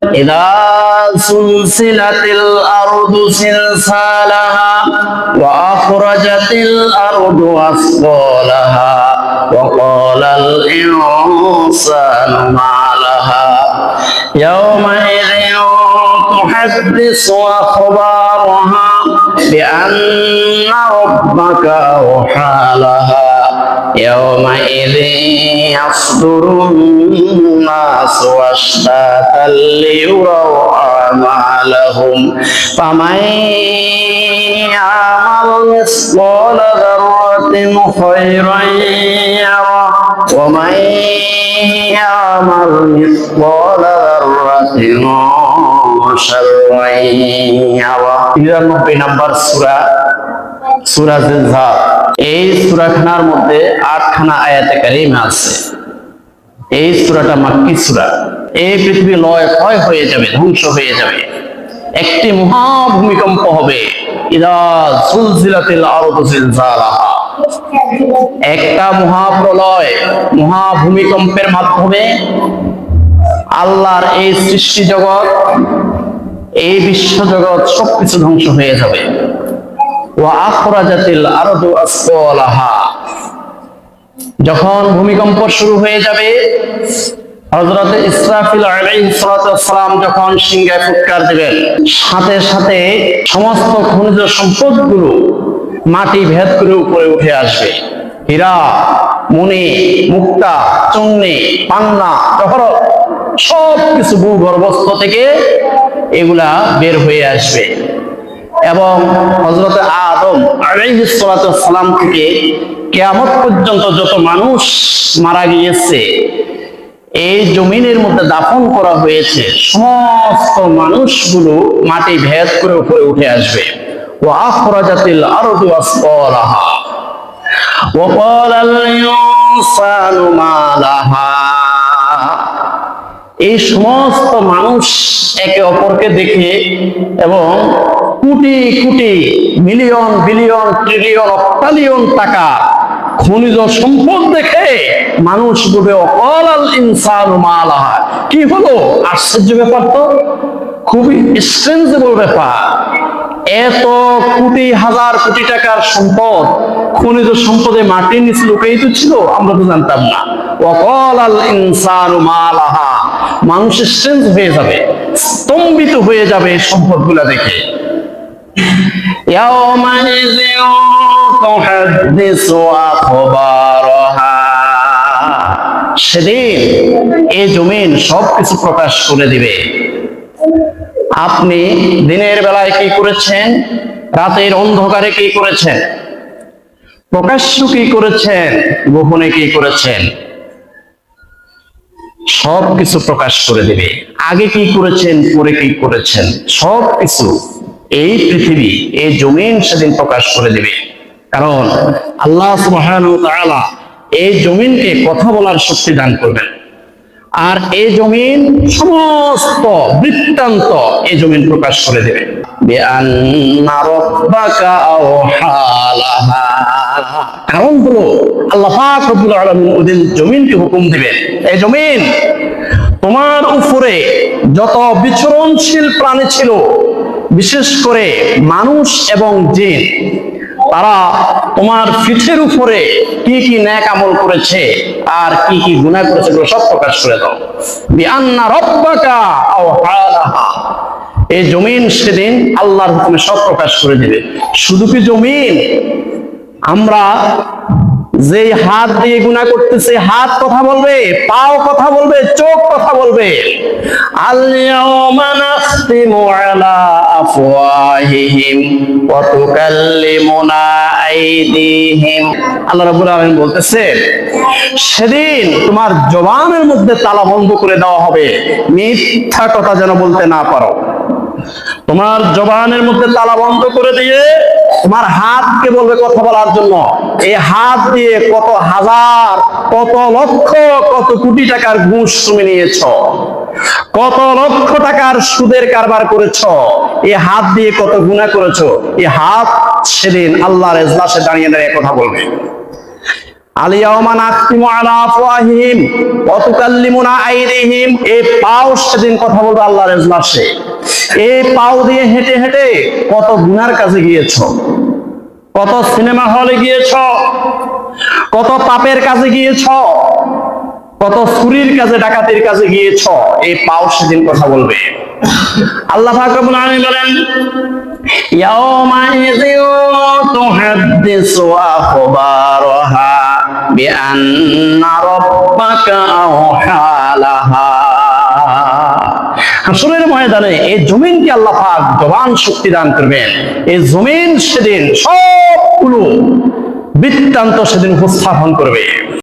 إذا سلسلت الأرض سلسالها وأخرجت الأرض أثقالها وقال الإنسان ما لها يومئذ تحدث أخبارها بأن ربك أوحى لها يومئذ يصدر الناس أشتاتا ليروا أعمالهم فمن يعمل مثقال ذرة خيرا يره ومن يعمل مثقال ذرة شرا يره 93 নম্বর সূরা সূরা জিলজাল। এই সূরাখানার মধ্যে 8খানা আয়াতে কারিমা আছে। এই সূরাটা মাক্কি সূরা। এই পৃথিবী লয় ক্ষয় হয়ে যাবে, ধ্বংস হয়ে যাবে, একটি মহা ভূমিকম্প হবে। ইদা সুলজিলাতিল আরদু জিলজালাহা, একটা মহাপ্রলয়, মহা ভূমিকম্পের মাধ্যমে আল্লাহর এই সৃষ্টি জগৎ, এই বিশ্ব জগৎ সবকিছু ধ্বংস হয়ে যাবে। ওয়া আখরাজাতিল আরদু আসফালাহা, যখন ভূমিকম্প শুরু হয়ে যাবে, হযরত ইসরাফিল আলাইহিস সালাম যখন সিংহায় ফুৎকার দিবেন, সাথে সাথে সমস্ত খনিজ সম্পদগুলো মাটি ভেদ করে উপরে উঠে আসবে। হীরা, মণি, মুক্তা, চুন্নি, পান্না, জহরত সবকিছু ভূগর্ভস্থ থেকে এগুলা বের হয়ে আসবে। এবং হযরত আদম আলাইহিস সালাম থেকে কিয়ামত পর্যন্ত যত মানুষ মারা গিয়েছে, এই জমিনের মধ্যে দাফন করা হয়েছে, সমস্ত মানুষগুলো মাটি ভেদ করে উপরে উঠে আসবে। ওয়া আখরাজাতিল আরদু আসফালাহা ওয়া ক্বালাল ইনসানু মা লাহা, এই সমস্ত মানুষ একে অপরকে দেখে এবং crore crore million billion trillion অক্টালিয়ন টাকা খনিজ সম্পদ দেখে মানুষ বলবে অকালাল ইনসানু মা লাহা, কি হলো? আশ্চর্য ব্যাপার, তো খুবই স্ট্রেঞ্জেবল ব্যাপার। এত কোটি হাজার কোটি টাকার সম্পদ, খনিজ সম্পদে মাটির নিচে লুকিয়ে ছিল, আমরা তো জানতাম না। ওয়াকালাল ইনসানু মা লাহা, মানুষ স্ট্রেঞ্জ হয়ে যাবে, স্তম্ভিত হয়ে যাবে সম্পদগুলা দেখে। ইয়াউমাইযিন তুহাদ্দিসু আখবারাহা, সেদিন এই জমিন সবকিছু প্রকাশ করে দিবে। আপনি দিনের বেলায় কি করেছেন, রাতের অন্ধকারে কি করেছেন, প্রকাশ্য কি করেছেন, গোপনে কি করেছেন, সবকিছু প্রকাশ করে দিবে। আগে কি করেছেন, পরে কি করেছেন, সবকিছু এই পৃথিবী, এই জমিন সেদিন প্রকাশ করে দিবে। কারণ আল্লাহ সুবহানাহু ওয়া তাআলা এই জমিনকে কথা বলার শক্তি দান করবেন। আর এই জমিন সমস্ত বৃত্তান্ত এই জমিন প্রকাশ করে দেবে। বিআন্না রাব্বাকা আওহা লাহা, কারণ হলো আল্লাহ পাক রব্বুল আলামিন ওদিন জমিনকে হুকুম দিবেন, এই জমিন তোমার উপরে যত বিচরণশীল প্রাণী ছিল, বিশেষ করে মানুষ এবং জিন, তারা তোমার পিঠের উপরে কি কি নেক আমল করেছে আর কি কি গুনাহ করেছে সব প্রকাশ করে দাও। বিআন্না রাব্বাকা আওহা লাহা, এই জমিন সেদিন আল্লাহর হুকুমে সব প্রকাশ করে দিবে। শুধু কি জমিন, আমরা যে হাত দিয়ে গুনাহ করতেছে, হাত কথা বলবে, পাও কথা বলবে, চোখ কথা বলবে। আল ইয়াওমা নাখতিমু আলা আফওয়াহিহিম ওয়া তুকাল্লিমুনা আইদিহিম, আল্লাহ রাব্বুল আলামিন বলতেছে সেদিন তোমার জবানের মধ্যে তালা বন্ধ করে দেওয়া হবে, মিথ্যা কথা যেন বলতে না পারো। তোমার জবানের মধ্যে তালা বন্ধ করে দিয়ে তোমার হাতকে বলবে কথা বলার জন্য। এই হাত দিয়ে কত হাজার, কত লক্ষ, কত কোটি টাকার ঘুষ তুমি নিয়েছ, কত লক্ষ টাকার সুদের কারবার করেছ, এই হাত দিয়ে কত গুনাহ করেছ। এই হাত সেদিন আল্লাহর এজলাসে দাঁড়িয়ে দাঁড়িয়ে কথা বলবে। আলিয়াউমা নাখতিমু আলা আফওয়াহিহিম ওয়া তুকাল্লিমুনা আইদিহিম। এই পাও সেদিন কথা বলবে আল্লাহর এজলাসে। এই পাও দিয়ে হেঁটে হেঁটে কত গুনার কাজে গিয়েছো, কত সিনেমা হলে গিয়েছো, কত পাপের কাজে গিয়েছো, কত চুরির কাজে ডাকাতির কাজে গিয়েছো, এই পাও সেদিন কথা বলবে। আল্লাহ পাক রব্বুল আলামিন বলেন ইয়াউমা ইযিন তুহাদ্দিসু আখবারাহা বিআন্না রাব্বাকা আওহা লাহা। হাসরের ময়দানে এই জমিনকে আল্লাহ পাক জবান শক্তি দান করবেন। এই জমিন সেদিন সবগুলো বৃত্তান্ত সেদিন উপস্থাপন করবে।